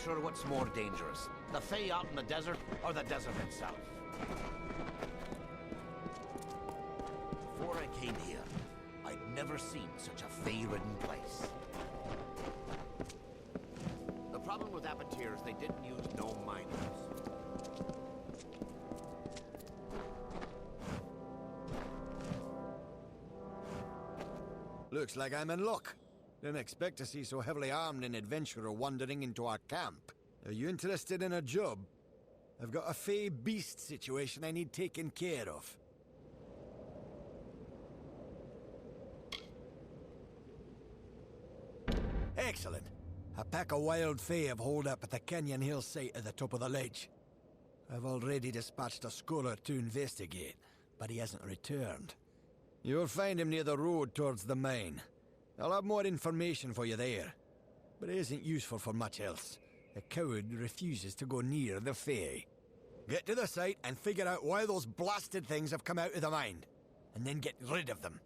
sure what's more dangerous, the Fae out in the desert or the desert itself. Before I came here, I'd never seen such a Fae-ridden place. The problem with Apotir is they didn't use no miners. Looks like I'm in luck. Didn't expect to see so heavily armed an adventurer wandering into our camp. Are you interested in a job? I've got a Fae beast situation I need taken care of. Excellent. A pack of wild Fae have holed up at the Canyon Hill site at the top of the ledge. I've already dispatched a scholar to investigate, but he hasn't returned. You'll find him near the road towards the mine. I'll have more information for you there, but it isn't useful for much else. The coward refuses to go near the Fae. Get to the site and figure out why those blasted things have come out of the mine, and then get rid of them.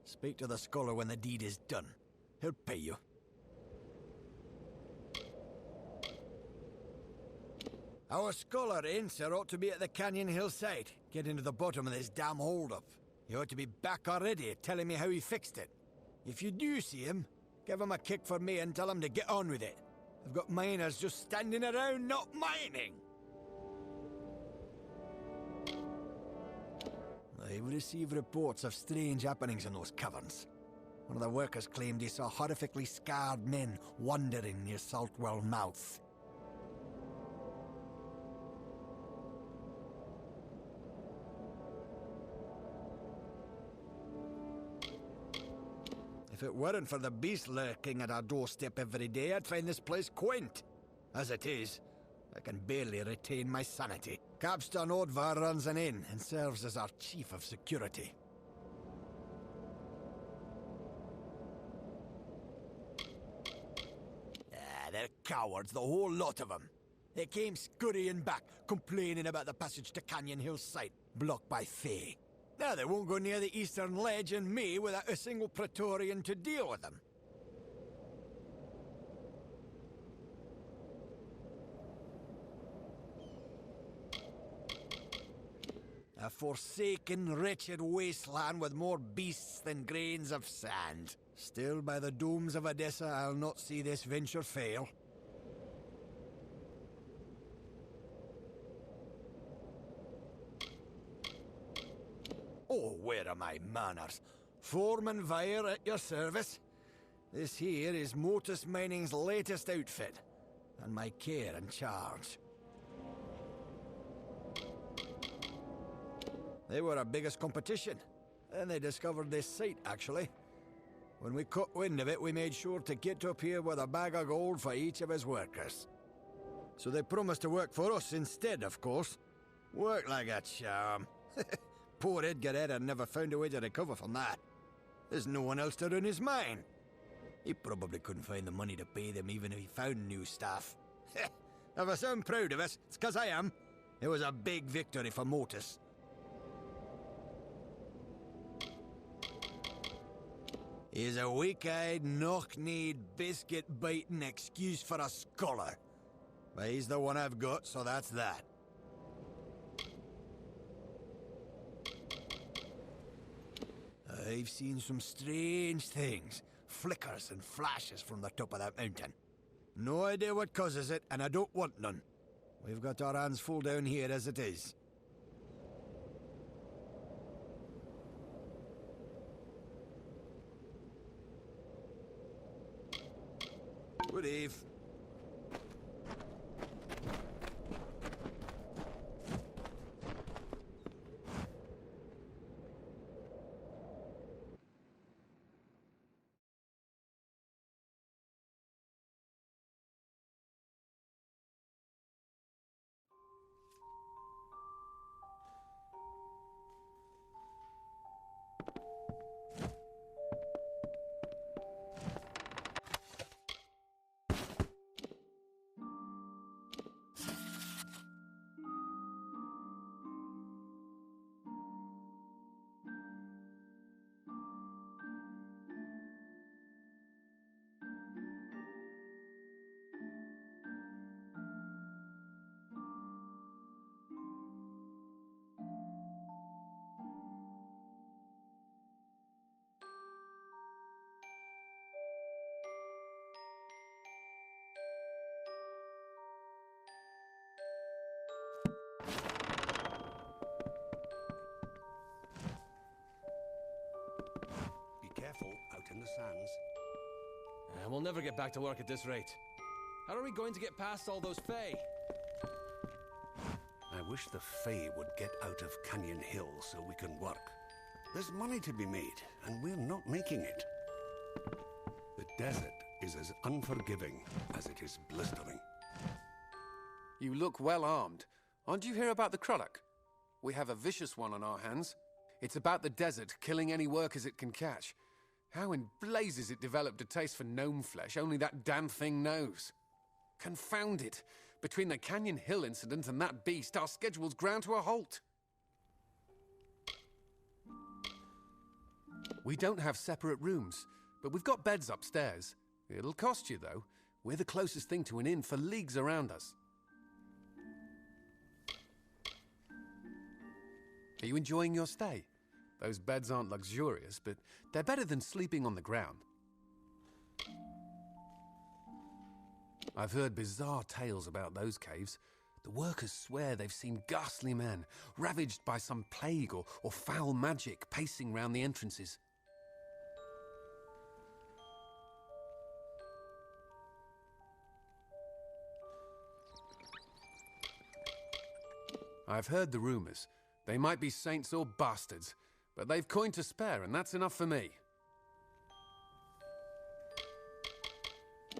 Speak to the scholar when the deed is done. He'll pay you. Our scholar, Incer, ought to be at the Canyon Hill site, getting to the bottom of this damn hold-up. He ought to be back already, telling me how he fixed it. If you do see him, give him a kick for me and tell him to get on with it. I've got miners just standing around not mining. I've received reports of strange happenings in those caverns. One of the workers claimed he saw horrifically scarred men wandering near Saltwell Mouth. If it weren't for the beast lurking at our doorstep every day, I'd find this place quaint. As it is, I can barely retain my sanity. Capstan Odvar runs an inn and serves as our chief of security. They're cowards, the whole lot of them. They came scurrying back, complaining about the passage to Canyon Hill site, blocked by Fae. Now they won't go near the eastern ledge and me without a single Praetorian to deal with them. A forsaken, wretched wasteland with more beasts than grains of sand. Still, by the domes of Odessa, I'll not see this venture fail. Oh, where are my manners? Foreman Vire at your service. This here is Motus Mining's latest outfit, and my care and charge. They were our biggest competition, and they discovered this site, actually. When we caught wind of it, we made sure to get up here with a bag of gold for each of his workers. So they promised to work for us instead, of course. Work like a charm. Poor Edgar Edder never found a way to recover from that. There's no one else to run his mine. He probably couldn't find the money to pay them even if he found new staff. If I sound proud of us, it's 'cause I am. It was a big victory for Motus. He's a weak-eyed, knock-kneed, biscuit-biting excuse for a scholar. But he's the one I've got, so that's that. I've seen some strange things. Flickers and flashes from the top of that mountain. No idea what causes it, and I don't want none. We've got our hands full down here as it is. Good eve. Be careful out in the sands. And we'll never get back to work at this rate. How are we going to get past all those Fae? I wish the Fae would get out of Canyon Hill so we can work. There's money to be made, and we're not making it. The desert is as unforgiving as it is blistering. You look well armed. Aren't you hear about the Croddock? We have a vicious one on our hands. It's about the desert, killing any workers it can catch. How in blazes it developed a taste for gnome flesh, only that damn thing knows. Confound it! Between the Canyon Hill incident and that beast, our schedule's ground to a halt. We don't have separate rooms, but we've got beds upstairs. It'll cost you, though. We're the closest thing to an inn for leagues around us. Are you enjoying your stay? Those beds aren't luxurious, but they're better than sleeping on the ground. I've heard bizarre tales about those caves. The workers swear they've seen ghastly men, ravaged by some plague or foul magic, pacing round the entrances. I've heard the rumors. They might be saints or bastards, but they've coin to spare, and that's enough for me.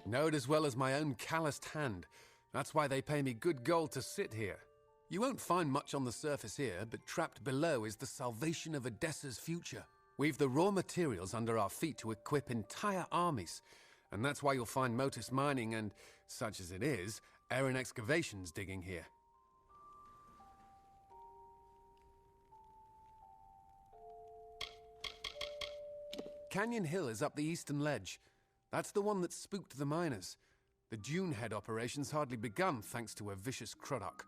Know it as well as my own calloused hand. That's why they pay me good gold to sit here. You won't find much on the surface here, but trapped below is the salvation of Odessa's future. We've the raw materials under our feet to equip entire armies, and that's why you'll find Motus Mining and, such as it is, Erin Excavations digging here. Canyon Hill is up the eastern ledge. That's the one that spooked the miners. The Dune Head operation's hardly begun thanks to a vicious Croddock.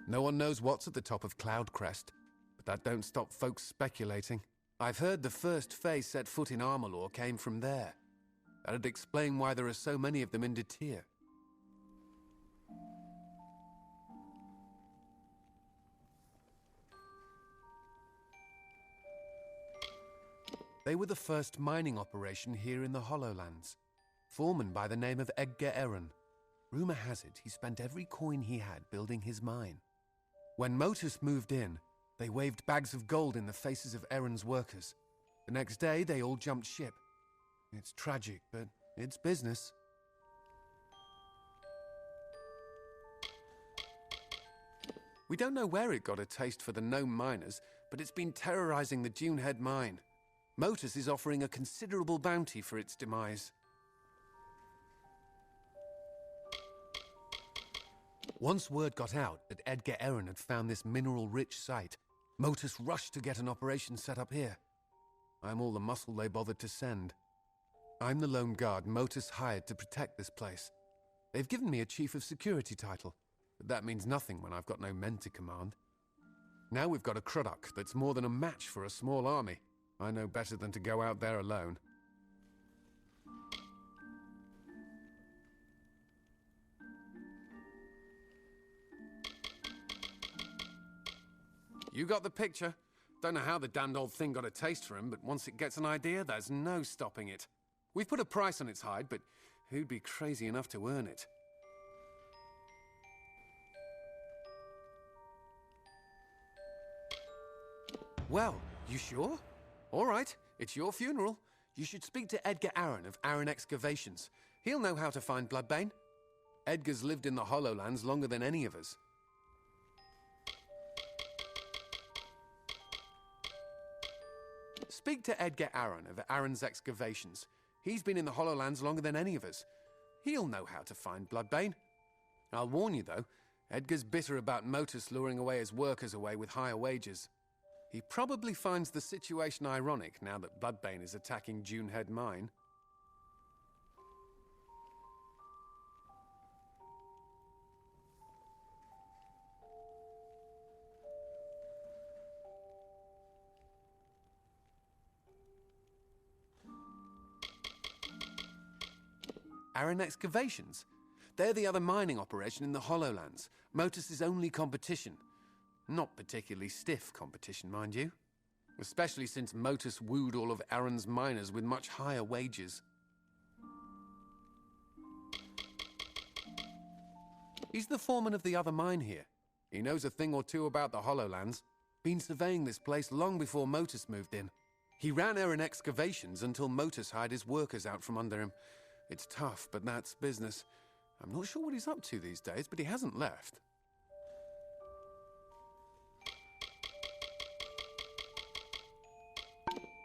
No one knows what's at the top of Cloud Crest, but that don't stop folks speculating. I've heard the first Fae set foot in Amalur came from there. That'd explain why there are so many of them in Detir. They were the first mining operation here in the Hollowlands. Foreman by the name of Edgar Erin. Rumor has it he spent every coin he had building his mine. When Motus moved in, they waved bags of gold in the faces of Erin's workers. The next day, they all jumped ship. It's tragic, but it's business. We don't know where it got a taste for the gnome miners, but it's been terrorizing the Dunehead mine. Motus is offering a considerable bounty for its demise. Once word got out that Edgar Erin had found this mineral-rich site, Motus rushed to get an operation set up here. I'm all the muscle they bothered to send. I'm the lone guard Motus hired to protect this place. They've given me a Chief of Security title, but that means nothing when I've got no men to command. Now we've got a Croddock that's more than a match for a small army. I know better than to go out there alone. You got the picture. Don't know how the damned old thing got a taste for him, but once it gets an idea, there's no stopping it. We've put a price on its hide, but who'd be crazy enough to earn it? Well, you sure? All right, it's your funeral. You should speak to Edgar Erin of Erin Excavations. He'll know how to find Bloodbane. Edgar's lived in the Hollowlands longer than any of us. Speak to Edgar Erin of Erin's Excavations. He's been in the Hollowlands longer than any of us. He'll know how to find Bloodbane. I'll warn you, though, Edgar's bitter about Motus luring away his workers away with higher wages. He probably finds the situation ironic now that Bloodbane is attacking Dunehead Mine. Erin Excavations? They're the other mining operation in the Hollowlands. Motus's only competition. Not particularly stiff competition, mind you. Especially since Motus wooed all of Aaron's miners with much higher wages. He's the foreman of the other mine here. He knows a thing or two about the Hollowlands. Been surveying this place long before Motus moved in. He ran Aaron excavations until Motus hired his workers out from under him. It's tough, but that's business. I'm not sure what he's up to these days, but he hasn't left.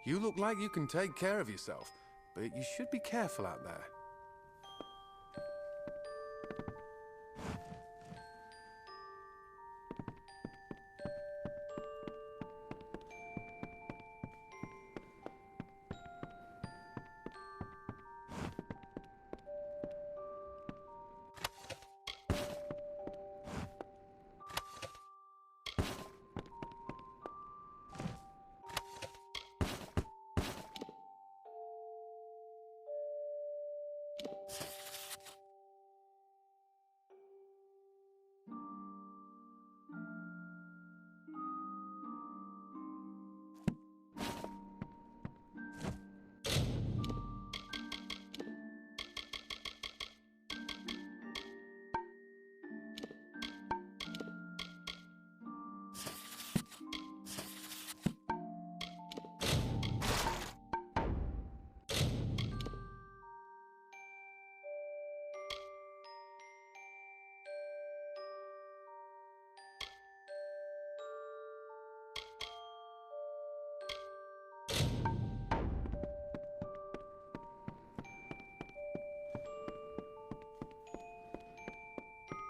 You look like you can take care of yourself, but you should be careful out there.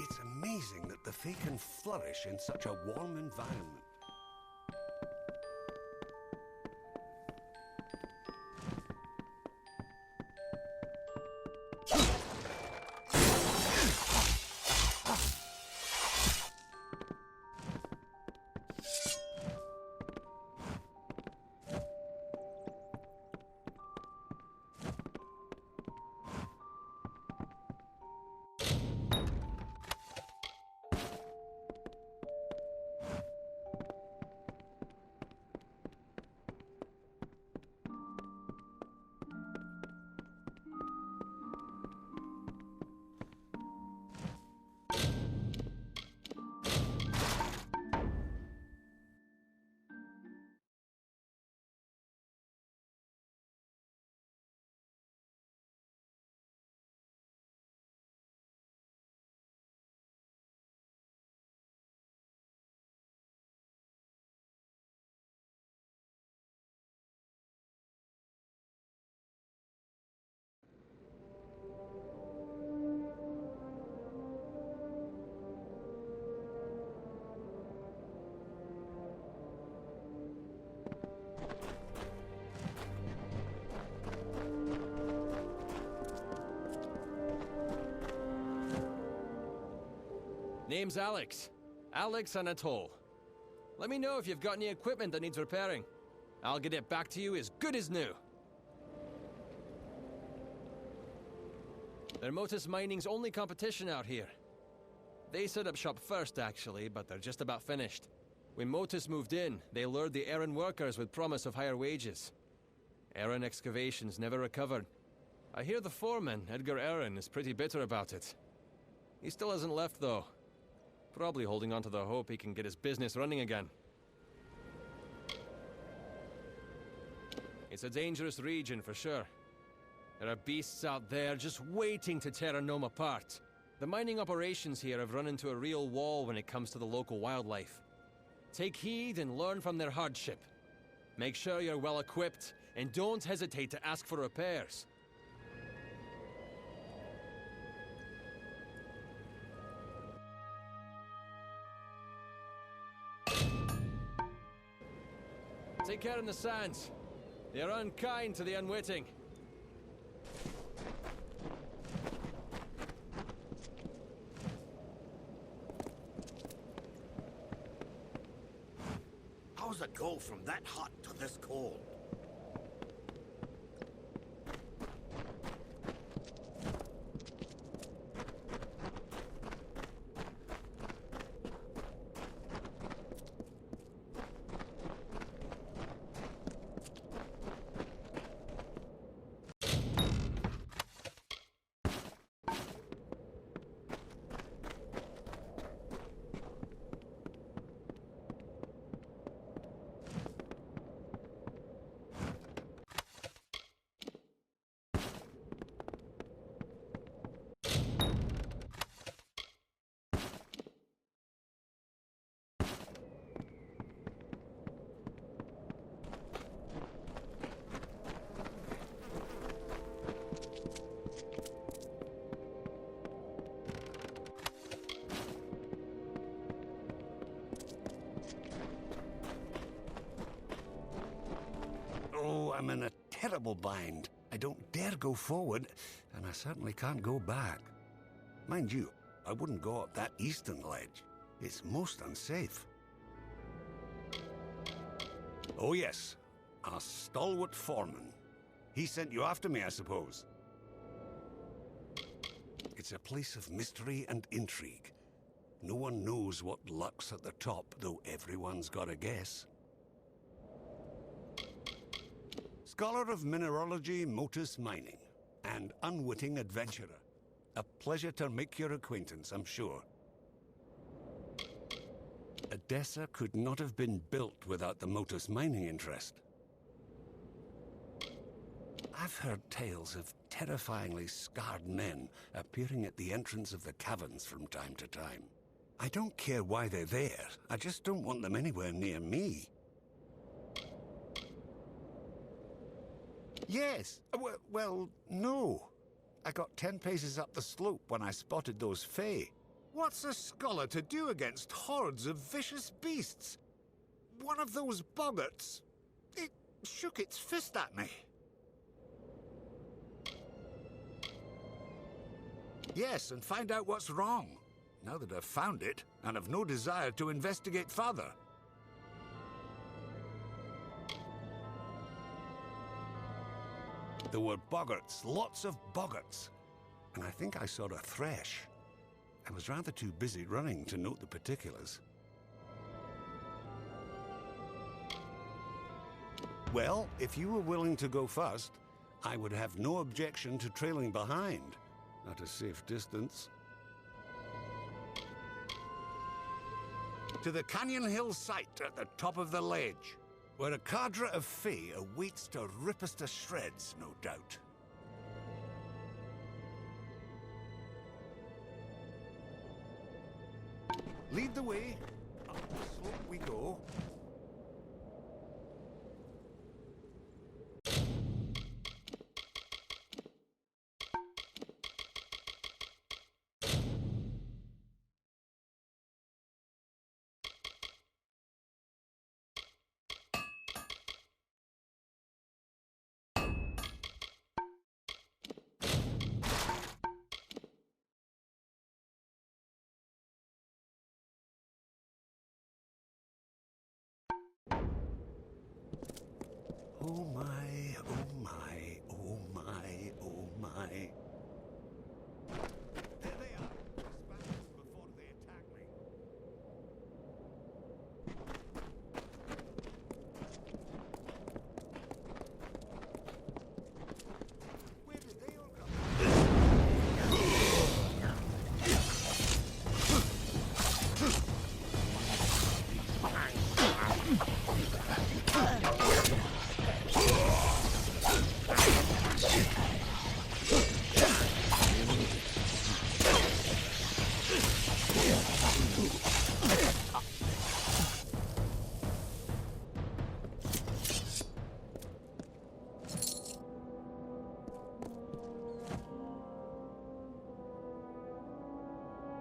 It's amazing that the Fae can flourish in such a warm environment. Name's Alex. Alex Anatole. Let me know if you've got any equipment that needs repairing. I'll get it back to you as good as new. They're Motus Mining's only competition out here. They set up shop first, actually, but they're just about finished. When Motus moved in, they lured the Aaron workers with promise of higher wages. Aaron excavations never recovered. I hear the foreman, Edgar Aaron, is pretty bitter about it. He still hasn't left, though. Probably holding on to the hope he can get his business running again. It's a dangerous region, for sure. There are beasts out there just waiting to tear a gnome apart. The mining operations here have run into a real wall when it comes to the local wildlife. Take heed and learn from their hardship. Make sure you're well equipped, and don't hesitate to ask for repairs. Take care in the sands. They're unkind to the unwitting. How's it go from that hot to this cold? terrible bind. I don't dare go forward, and I certainly can't go back. Mind you, I wouldn't go up that eastern ledge. It's most unsafe. Oh yes, our stalwart foreman. He sent you after me, I suppose. It's a place of mystery and intrigue. No one knows what lurks at the top, though everyone's got a guess. Scholar of mineralogy, Motus Mining, and unwitting adventurer. A pleasure to make your acquaintance, I'm sure. Edessa could not have been built without the Motus mining interest. I've heard tales of terrifyingly scarred men appearing at the entrance of the caverns from time to time. I don't care why they're there, I just don't want them anywhere near me. Yes, well, no. I got 10 paces up the slope when I spotted those Fae. What's a scholar to do against hordes of vicious beasts? One of those boggarts, it shook its fist at me. Yes, and find out what's wrong. Now that I've found it, and have no desire to investigate further. There were boggarts, lots of boggarts. And I think I saw a thresh. I was rather too busy running to note the particulars. Well, if you were willing to go first, I would have no objection to trailing behind, at a safe distance. To the Canyon Hill site at the top of the ledge, where a cadre of Fae awaits to rip us to shreds, no doubt. Lead the way. Up the slope we go. Oh my, oh my, oh my, oh my. There they are. Dispatch them before they attack me. Where did they all come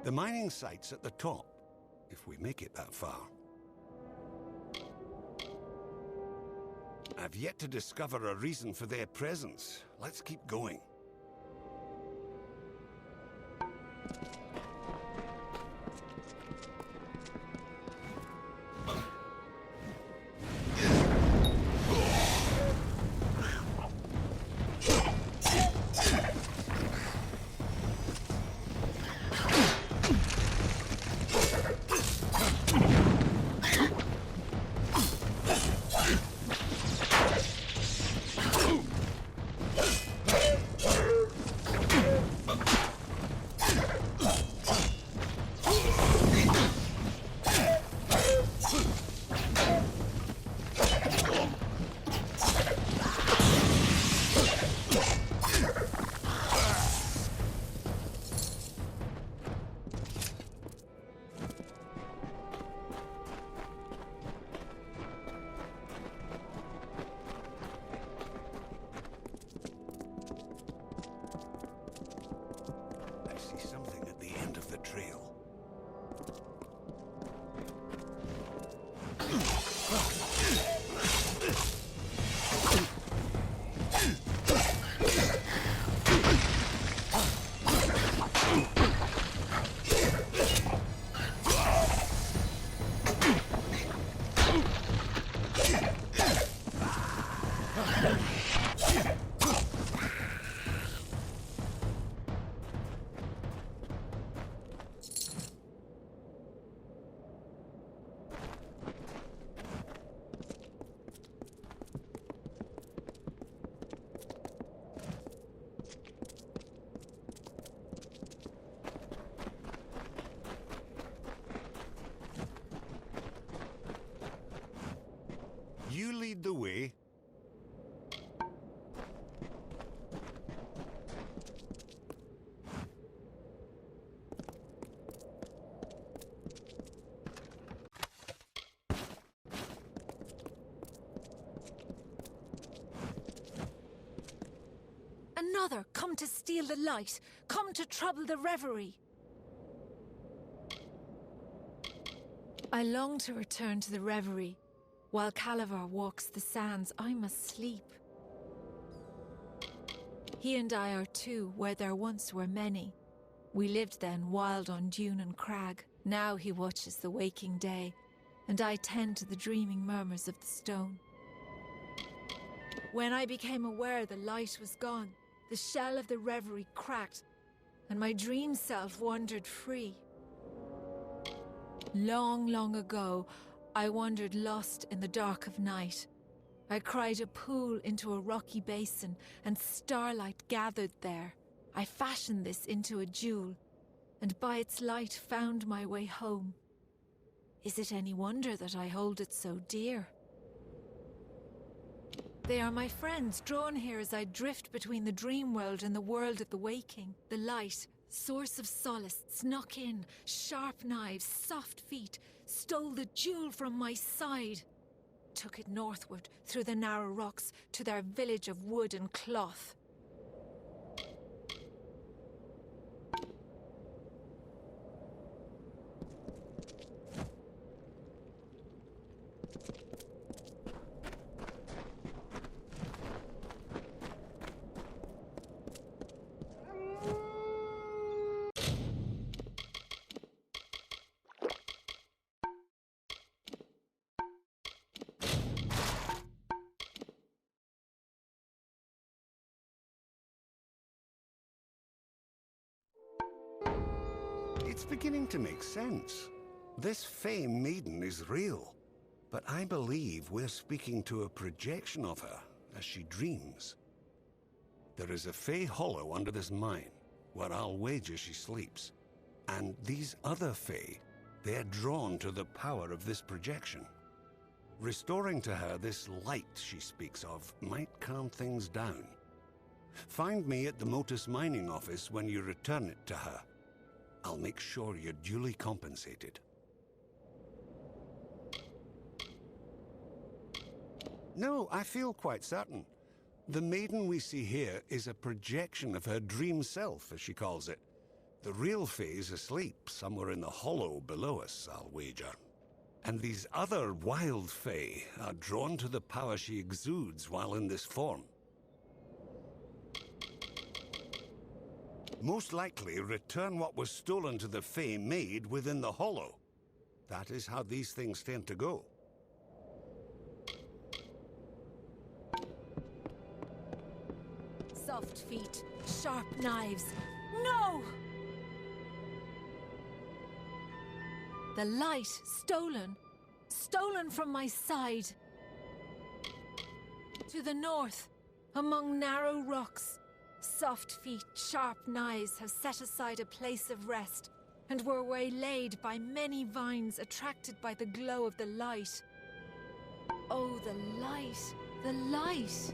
The mining site's at the top, if we make it that far. I've yet to discover a reason for their presence. Let's keep going. the way. Another, come to steal the light, come to trouble the reverie. I long to return to the reverie. While Calavar walks the sands, I must sleep. He and I are two, where there once were many. We lived then wild on dune and crag. Now he watches the waking day, and I tend to the dreaming murmurs of the stone. When I became aware the light was gone, the shell of the reverie cracked, and my dream self wandered free. Long, long ago, I wandered lost in the dark of night. I cried a pool into a rocky basin, and starlight gathered there. I fashioned this into a jewel, and by its light found my way home. Is it any wonder that I hold it so dear? They are my friends, drawn here as I drift between the dream world and the world of the waking. The light, source of solace, snuck in, sharp knives, soft feet, stole the jewel from my side, took it northward through the narrow rocks to their village of wood and cloth. It's beginning to make sense. This Fey maiden is real, but I believe we're speaking to a projection of her as she dreams. There is a Fey hollow under this mine, where I'll wager she sleeps. And these other Fey, they're drawn to the power of this projection. Restoring to her this light she speaks of might calm things down. Find me at the Motus mining office when you return it to her. I'll make sure you're duly compensated. No, I feel quite certain. The maiden we see here is a projection of her dream self, as she calls it. The real Fae's asleep, somewhere in the hollow below us, I'll wager. And these other wild Fae are drawn to the power she exudes while in this form. Most likely return what was stolen to the Fae made within the hollow. That is how these things tend to go. Soft feet, sharp knives. No! The light stolen. Stolen from my side. To the north, among narrow rocks. Soft feet, sharp knives have set aside a place of rest, and were waylaid by many vines attracted by the glow of the light. Oh, the light! The light!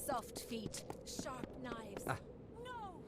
Soft feet, sharp knives. No!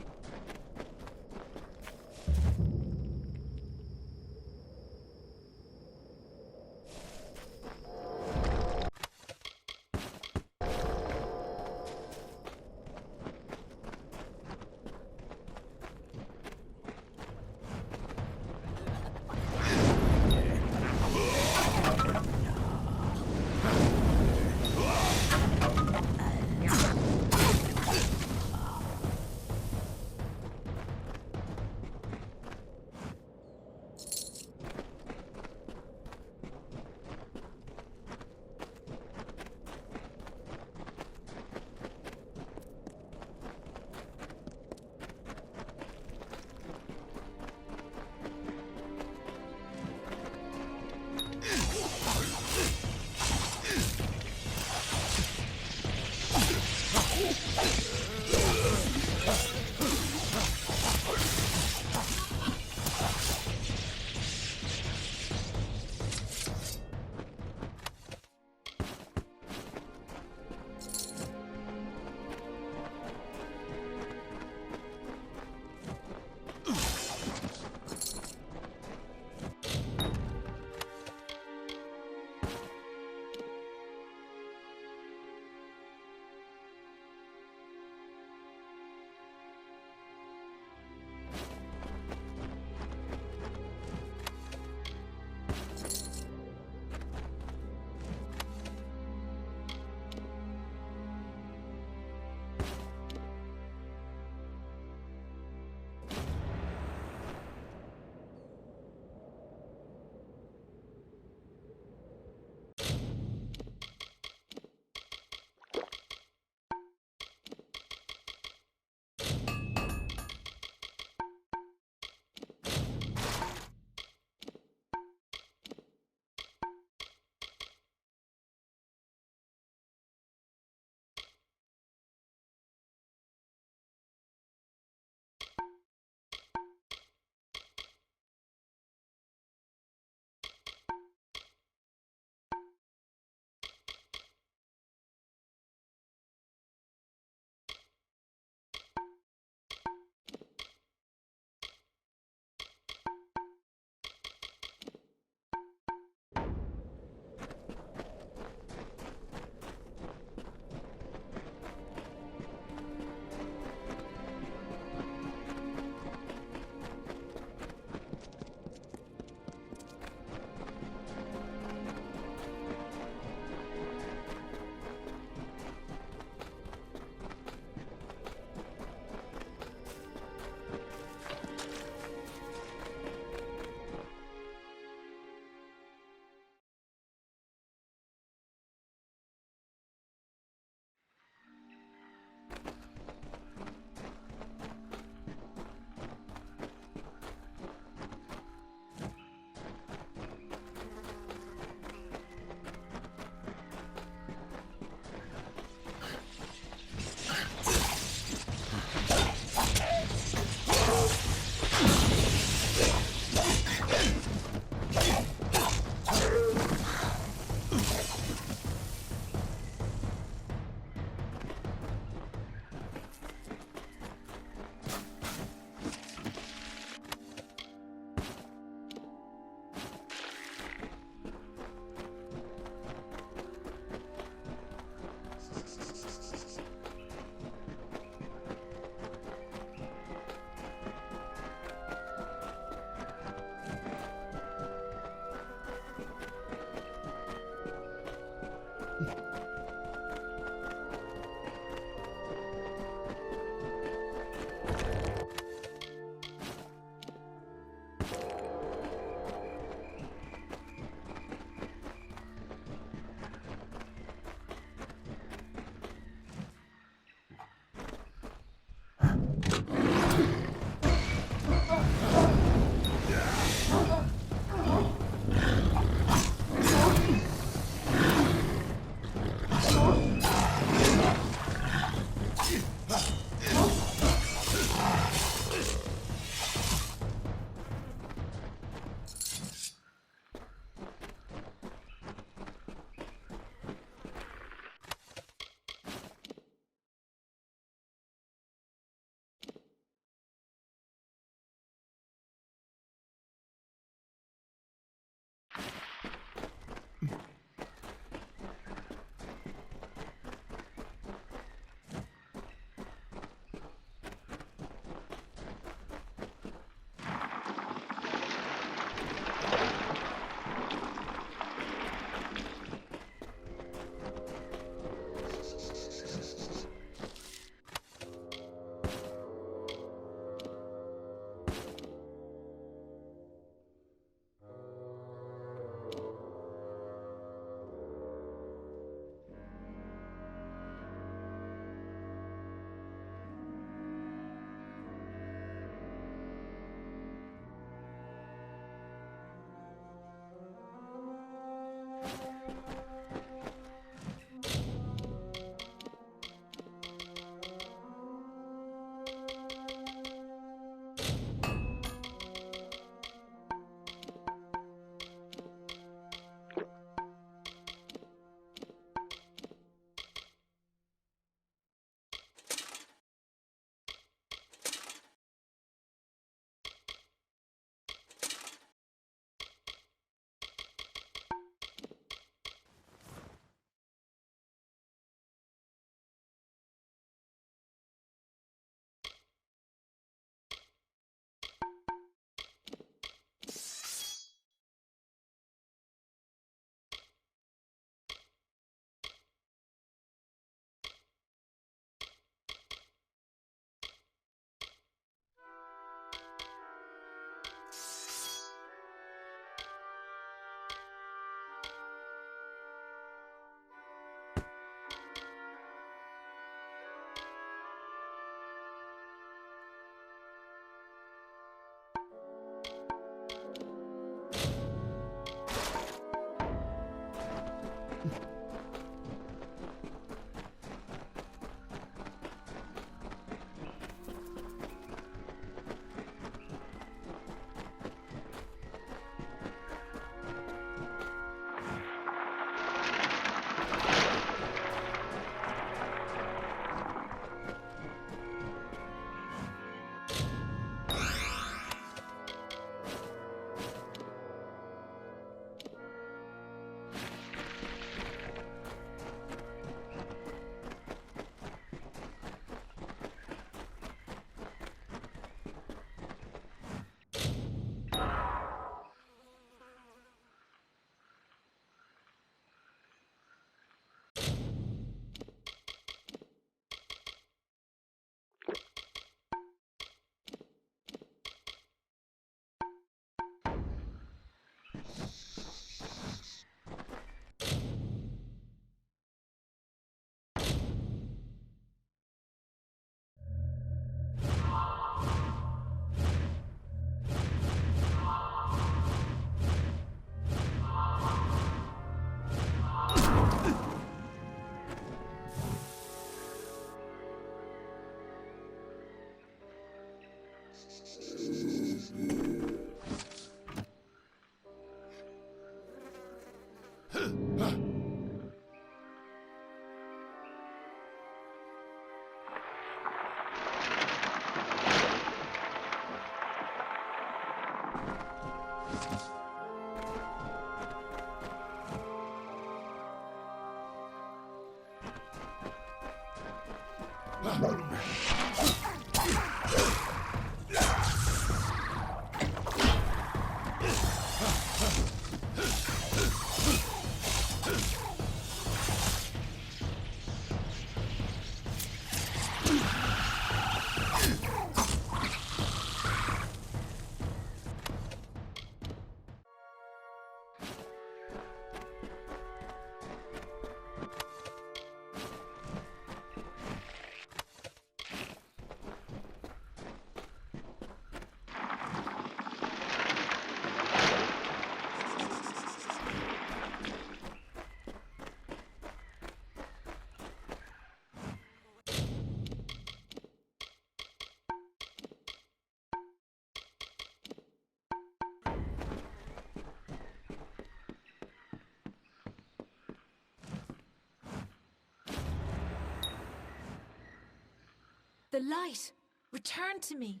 The light! Return to me!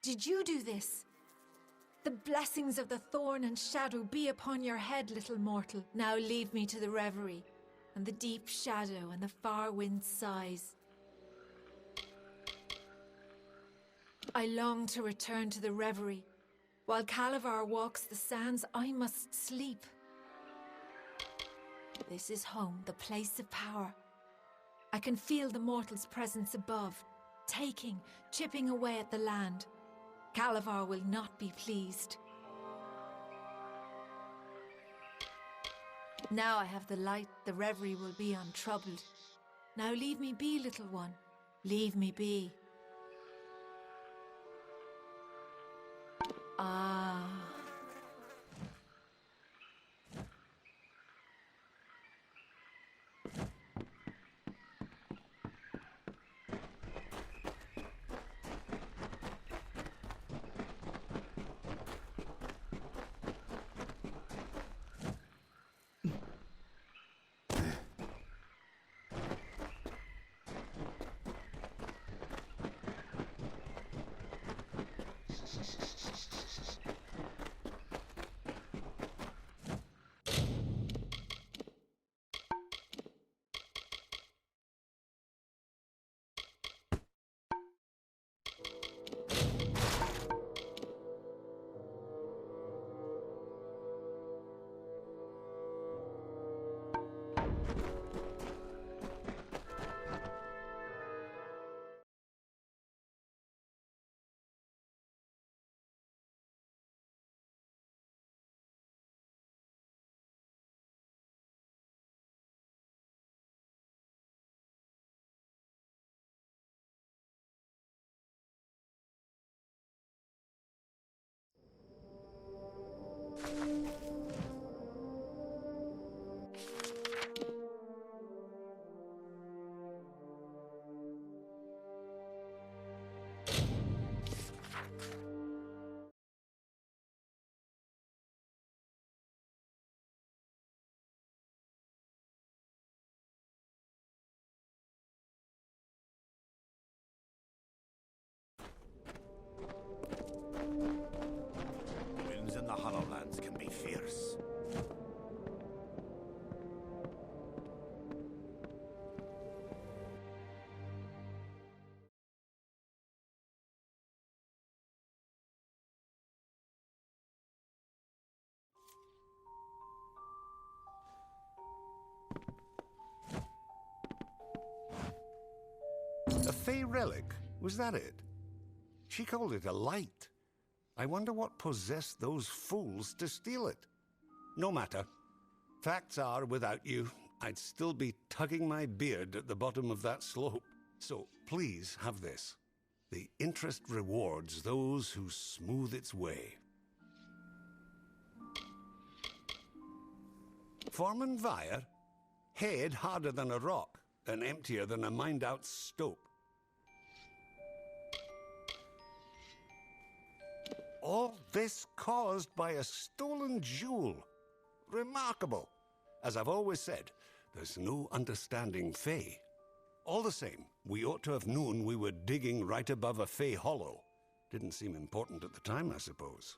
Did you do this? The blessings of the thorn and shadow be upon your head, little mortal. Now leave me to the reverie, and the deep shadow and the far wind sighs. I long to return to the reverie. While Calavar walks the sands, I must sleep. This is home, the place of power. I can feel the mortal's presence above, chipping away at the land. Calavar will not be pleased. Now I have the light, the reverie will be untroubled. Now leave me be, little one. Leave me be. Ah. Winds in the Hollowlands can be fierce. A Fey relic? Was that it? She called it a light. I wonder what possessed those fools to steal it. No matter. Facts are, without you, I'd still be tugging my beard at the bottom of that slope. So please have this. The interest rewards those who smooth its way. Foreman Vire? Head harder than a rock, and emptier than a mined-out stope. All this caused by a stolen jewel. Remarkable. As I've always said, there's no understanding Fey. All the same, we ought to have known we were digging right above a Fey hollow. Didn't seem important at the time, I suppose.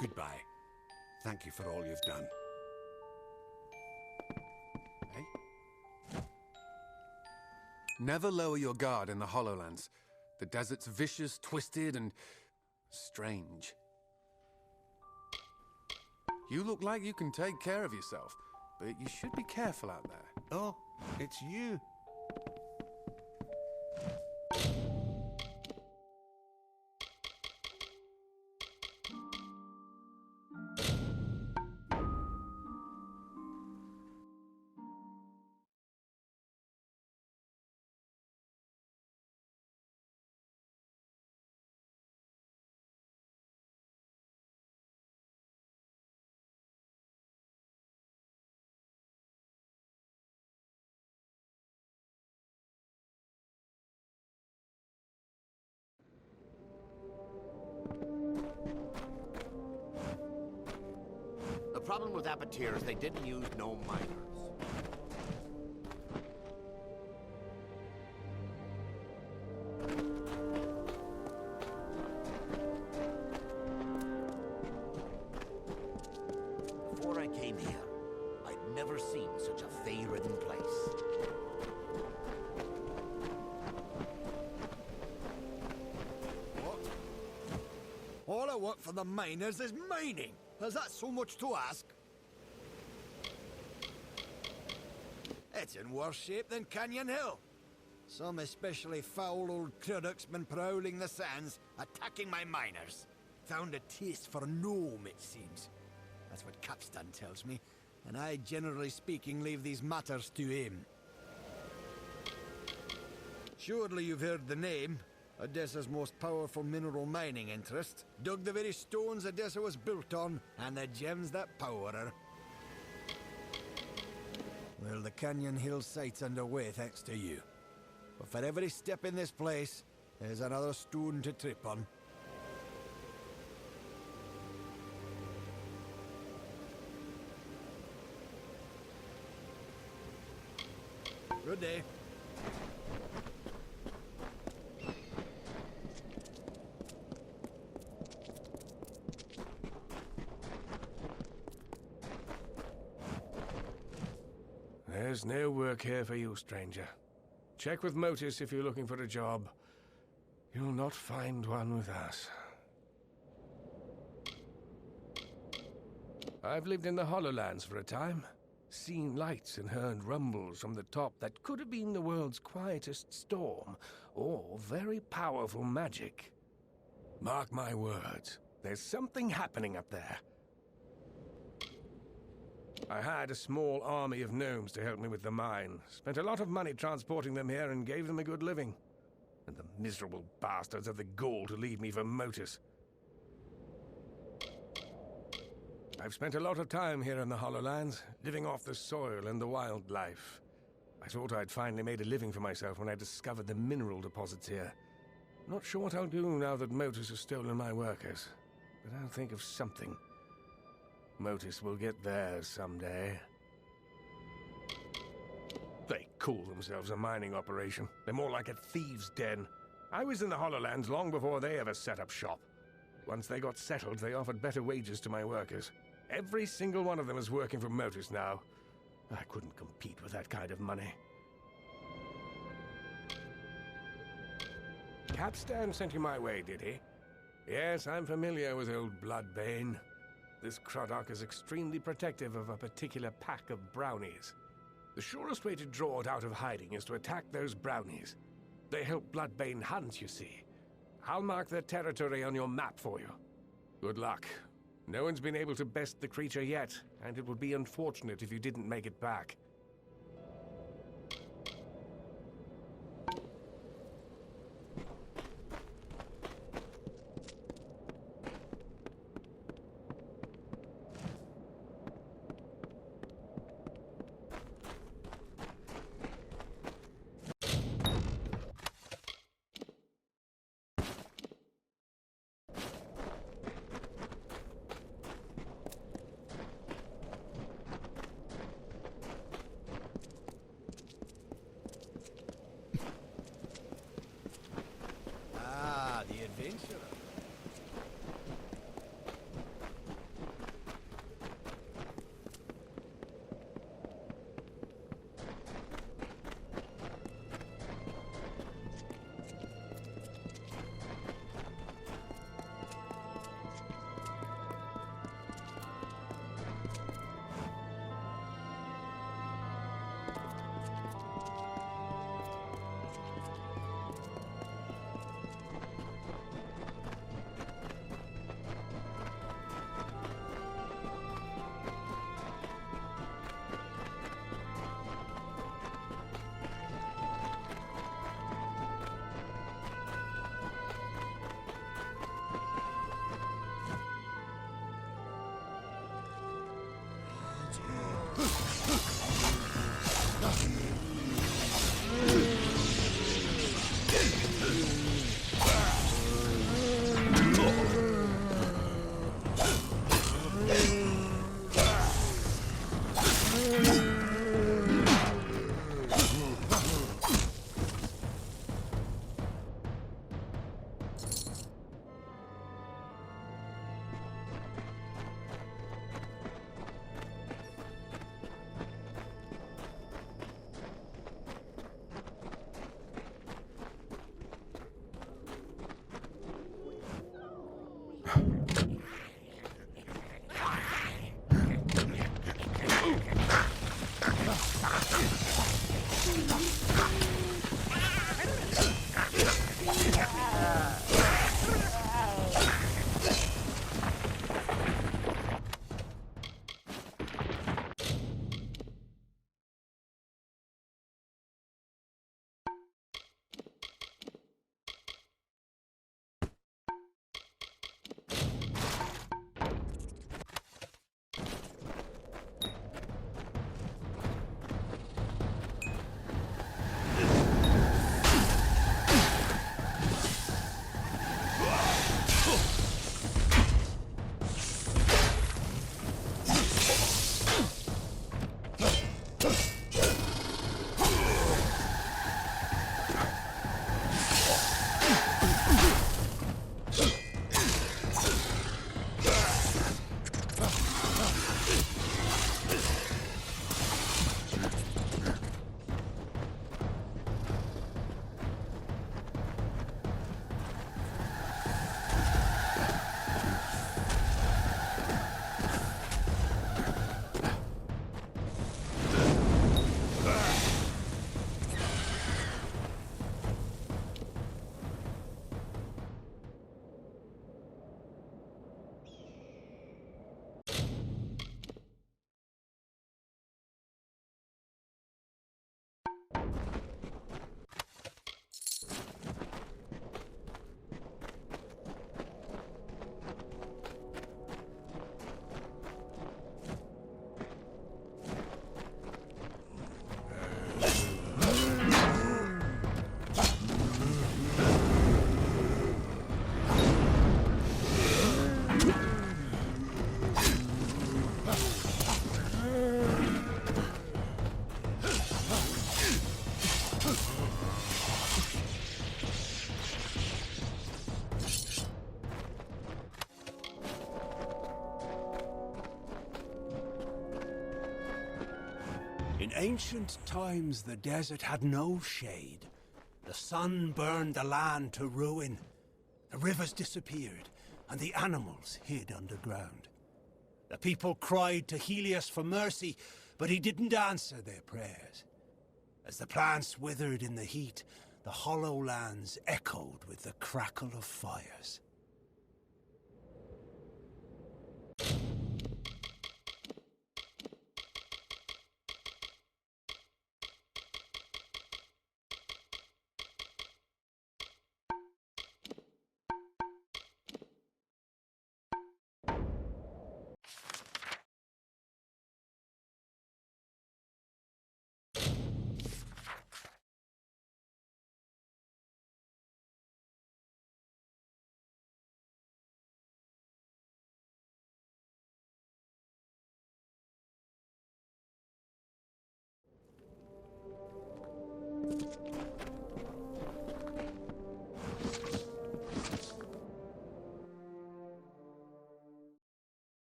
Goodbye. Thank you for all you've done. Eh? Never lower your guard in the Hollowlands. The desert's vicious, twisted, and strange. You look like you can take care of yourself, but you should be careful out there. Oh, it's you. The problem with Apatir is they didn't use no miners. Before I came here, I'd never seen such a fey-ridden place. What? All I want from the miners is mining. Is that so much to ask? It's in worse shape than Canyon Hill. Some especially foul old cruddock's been prowling the sands, attacking my miners. Found a taste for gnome, it seems. That's what Capstan tells me, and I, generally speaking, leave these matters to him. Surely you've heard the name. Odessa's most powerful mineral mining interest. Dug the very stones Odessa was built on, and the gems that power her. Well, the Canyon Hill site's underway thanks to you. But for every step in this place, there's another stone to trip on. Good day. There's no work here for you, stranger. Check with Motus if you're looking for a job. You'll not find one with us. I've lived in the Hollowlands for a time. Seen lights and heard rumbles from the top that could have been the world's quietest storm, or very powerful magic. Mark my words, there's something happening up there. I had a small army of gnomes to help me with the mine. Spent a lot of money transporting them here and gave them a good living. And the miserable bastards have the gall to leave me for Motus. I've spent a lot of time here in the Hollowlands, living off the soil and the wildlife. I thought I'd finally made a living for myself when I discovered the mineral deposits here. Not sure what I'll do now that Motus has stolen my workers, but I'll think of something. Motus will get theirs someday. They call themselves a mining operation. They're more like a thieves' den. I was in the Hollowlands long before they ever set up shop. Once they got settled, they offered better wages to my workers. Every single one of them is working for Motus now. I couldn't compete with that kind of money. Capstan sent you my way, did he? Yes, I'm familiar with old Bloodbane. This Croddock is extremely protective of a particular pack of brownies. The surest way to draw it out of hiding is to attack those brownies. They help Bloodbane hunt, you see. I'll mark their territory on your map for you. Good luck. No one's been able to best the creature yet, and it would be unfortunate if you didn't make it back. In ancient times, the desert had no shade. The sun burned the land to ruin. The rivers disappeared, and the animals hid underground. The people cried to Helios for mercy, but he didn't answer their prayers. As the plants withered in the heat, the hollow lands echoed with the crackle of fires.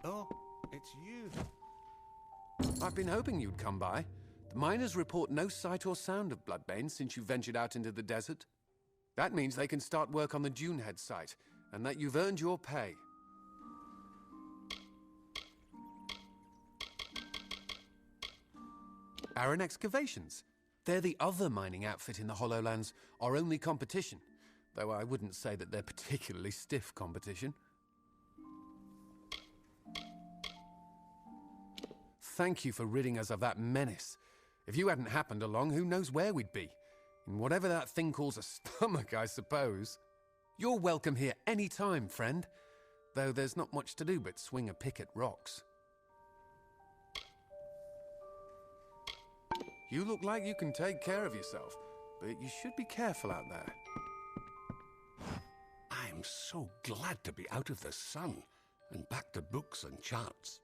Oh, it's you. I've been hoping you'd come by. The miners report no sight or sound of Bloodbane since you ventured out into the desert. That means they can start work on the Dunehead site, and that you've earned your pay. Aaron Excavations. They're the other mining outfit in the Hollowlands, our only competition. Though I wouldn't say that they're particularly stiff competition. Thank you for ridding us of that menace. If you hadn't happened along, who knows where we'd be? In whatever that thing calls a stomach, I suppose. You're welcome here any time, friend. Though there's not much to do but swing a pick at rocks. You look like you can take care of yourself, but you should be careful out there. I'm so glad to be out of the sun and back to books and charts.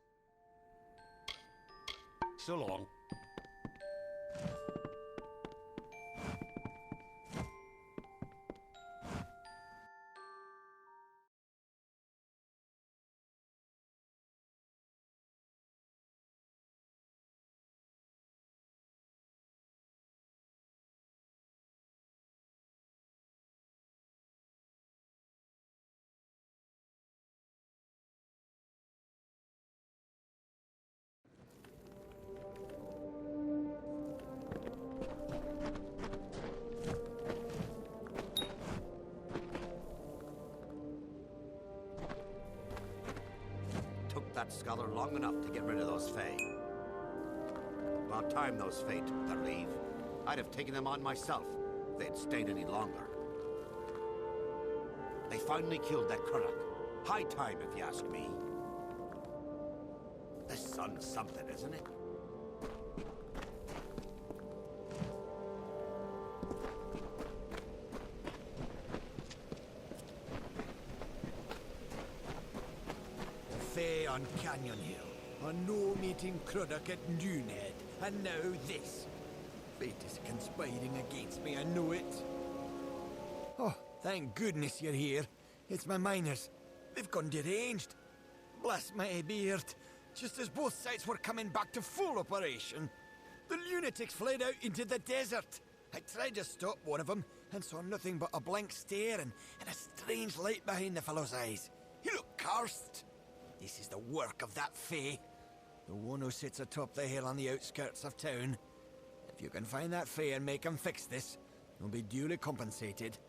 So long. Took that scholar long enough to get rid of those Fae. About time those Fae took their leave. I'd have taken them on myself if they'd stayed any longer. They finally killed that Kuruk. High time, if you ask me. The sun's something, isn't it? Fae on Canyon Hill, a no-meeting Kruddock at Noonhead, and now this. Fate is conspiring against me, I know it. Oh, thank goodness you're here. It's my miners. They've gone deranged. Bless my beard. Just as both sides were coming back to full operation, the lunatics fled out into the desert. I tried to stop one of them, and saw nothing but a blank stare and a strange light behind the fellow's eyes. He looked cursed. This is the work of that Fae, the one who sits atop the hill on the outskirts of town. If you can find that Fae and make him fix this, he'll be duly compensated.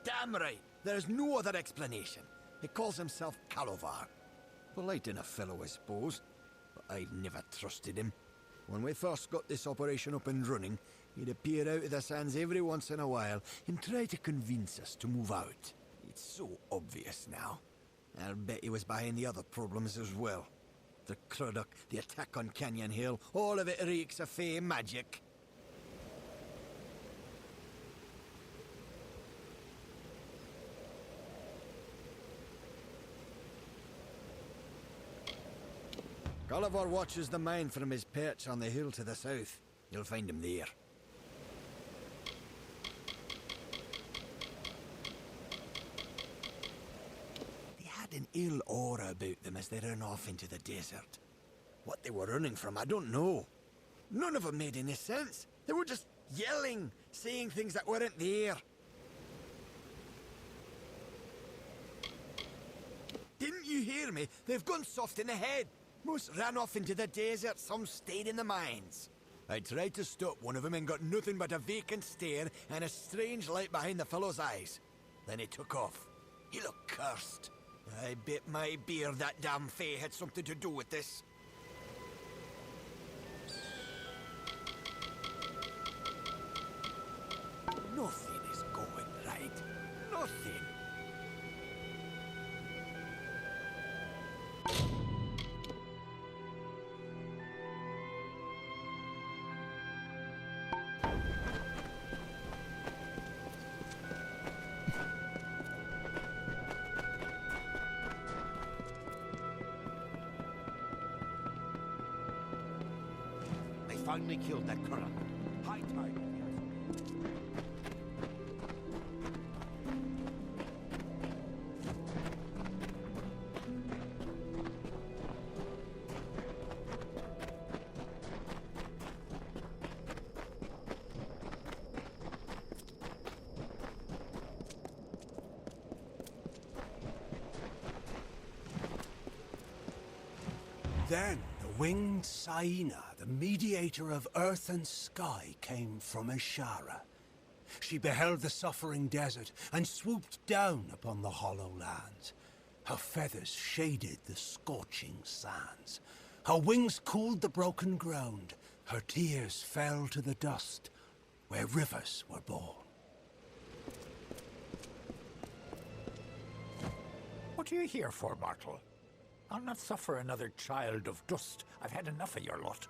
Damn right, there's no other explanation. He calls himself Calovar. Polite enough fellow, I suppose, but I've never trusted him. When we first got this operation up and running, he'd appear out of the sands every once in a while and try to convince us to move out. It's so obvious now. I'll bet he was behind the other problems as well. The Kruddock, the attack on Canyon Hill, all of it reeks of Fae magic. Gulliver watches the mine from his perch on the hill to the south. You'll find him there. They had an ill aura about them as they ran off into the desert. What they were running from, I don't know. None of them made any sense. They were just yelling, saying things that weren't there. Didn't you hear me? They've gone soft in the head. Most ran off into the desert, some stayed in the mines. I tried to stop one of them and got nothing but a vacant stare and a strange light behind the fellow's eyes. Then he took off. He looked cursed. I bet my beard that damn Fae had something to do with this. Nothing is going right. Nothing. They finally killed that Kuruk. High time. Then the winged Saina, the mediator of earth and sky, came from Ishara. She beheld the suffering desert and swooped down upon the hollow lands. Her feathers shaded the scorching sands. Her wings cooled the broken ground. Her tears fell to the dust. where rivers were born. What are you here for, mortal? I'll not suffer another child of dust. I've had enough of your lot.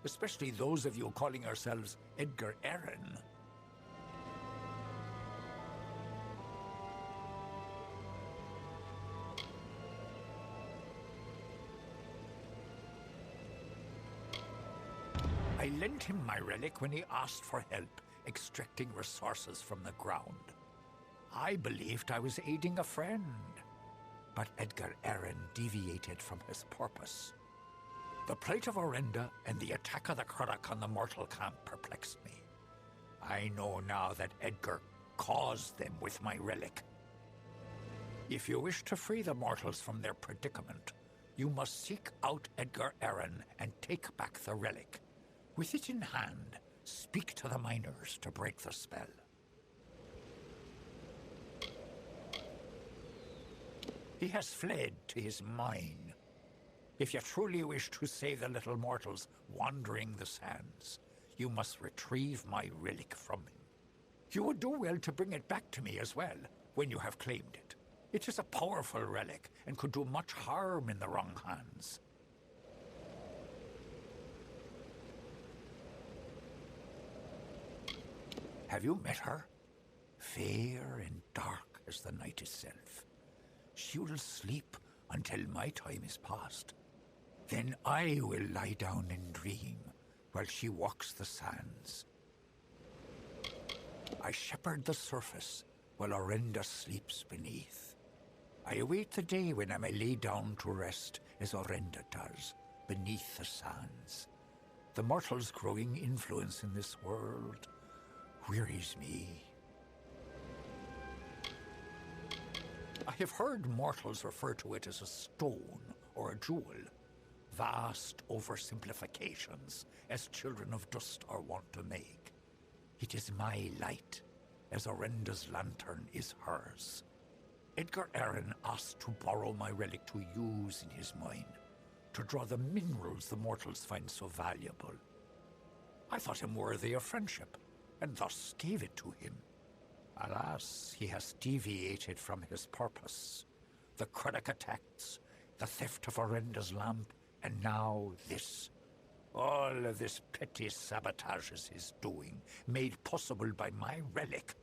Especially those of you calling yourselves Edgar Arryn. I lent him my relic when he asked for help extracting resources from the ground. I believed I was aiding a friend. But Edgar Arryn deviated from his purpose. The plight of Orenda and the attack of the Craddock on the mortal camp perplexed me. I know now that Edgar caused them with my relic. If you wish to free the mortals from their predicament, you must seek out Edgar Arryn and take back the relic. With it in hand, speak to the miners to break the spell. He has fled to his mine. If you truly wish to save the little mortals wandering the sands, you must retrieve my relic from him. You would do well to bring it back to me as well, when you have claimed it. It is a powerful relic, and could do much harm in the wrong hands. Have you met her? Fair and dark as the night itself. She will sleep until my time is past. Then I will lie down and dream while she walks the sands. I shepherd the surface while Orenda sleeps beneath. I await the day when I may lay down to rest as Orenda does, beneath the sands. The mortal's growing influence in this world wearies me. I have heard mortals refer to it as a stone or a jewel. Vast oversimplifications, as children of dust are wont to make. It is my light, as Orenda's lantern is hers. Edgar Arryn asked to borrow my relic to use in his mine, to draw the minerals the mortals find so valuable. I thought him worthy of friendship, and thus gave it to him. Alas, he has deviated from his purpose. The Craddock attacks, the theft of Orenda's lamp, and now this. All of this petty sabotage is his doing, made possible by my relic.